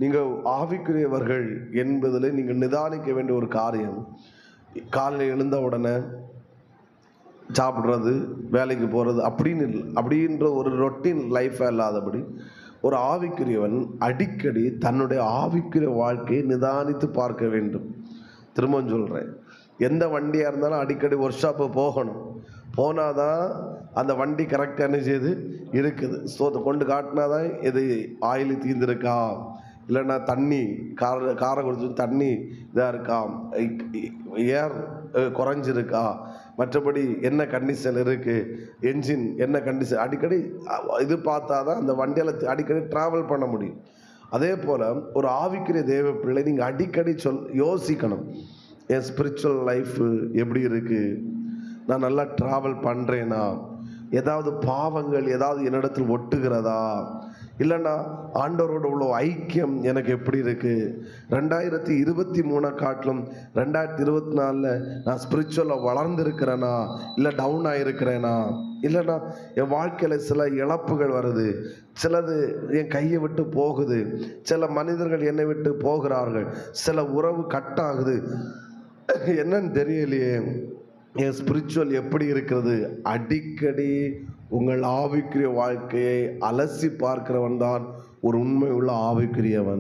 நீங்கள் ஆவிக்குரியவர்கள் என்பதில் நீங்கள் நிதானிக்க வேண்டிய ஒரு காரியம், காலையில் எழுந்த உடனே சாப்பிட்றது, வேலைக்கு போகிறது அப்படின்னு இல்லை. அப்படின்ற ஒரு ரொட்டீன் லைஃபாக இல்லாதபடி ஒரு ஆவிக்குரியவன் அடிக்கடி தன்னுடைய ஆவிக்குரிய வாழ்க்கையை நிதானித்து பார்க்க வேண்டும். திரும்பவும் சொல்கிறேன், எந்த வண்டியாக இருந்தாலும் அடிக்கடி ஒர்க் ஷாப்பு போகணும். போனால் தான் அந்த வண்டி கரெக்டாக என்ன செய்யுது இருக்குது. ஸோ அதை கொண்டு காட்டினா தான் இது ஆயில் தீர்ந்துருக்கா, இல்லைன்னா தண்ணி காரை கொடுத்து தண்ணி இதாக இருக்கா, ஏர் குறைஞ்சிருக்கா, மற்றபடி என்ன கண்டிஷன் இருக்குது, என்ஜின் என்ன கண்டிஷன், அடிக்கடி இது பார்த்தா தான் அந்த வண்டியில் அடிக்கடி ட்ராவல் பண்ண முடியும். அதே போல் ஒரு ஆவிக்குரிய தேவ பிள்ளை நீங்கள் அடிக்கடி யோசிக்கணும், என் ஸ்பிரிச்சுவல் லைஃபு எப்படி இருக்குது, நான் நல்லா ட்ராவல் பண்ணுறேனா, ஏதாவது பாவங்கள் ஏதாவது என்னிடத்தில் ஒட்டுகிறதா, இல்லைன்னா ஆண்டவரோட உள்ள ஐக்கியம் எனக்கு எப்படி இருக்குது, 2023 காட்டிலும் 2024 நான் ஸ்பிரிச்சுவலாக வளர்ந்துருக்கிறேனா இல்லை டவுன் ஆகிருக்கிறேனா, இல்லைன்னா என் வாழ்க்கையில் சில இழப்புகள் வருது, சிலது என் கையை விட்டு போகுது, சில மனிதர்கள் என்னை விட்டு போகிறார்கள், சில உறவு கட் ஆகுது, என்னன்னு தெரியலையே, என் ஸ்பிரிச்சுவல் எப்படி இருக்கிறது. அடிக்கடி உங்கள் ஆவிக்குரிய வாழ்க்கையை அலசி பார்க்கிறவன் தான் ஒரு உண்மை உள்ள ஆவிக்குரியவன்.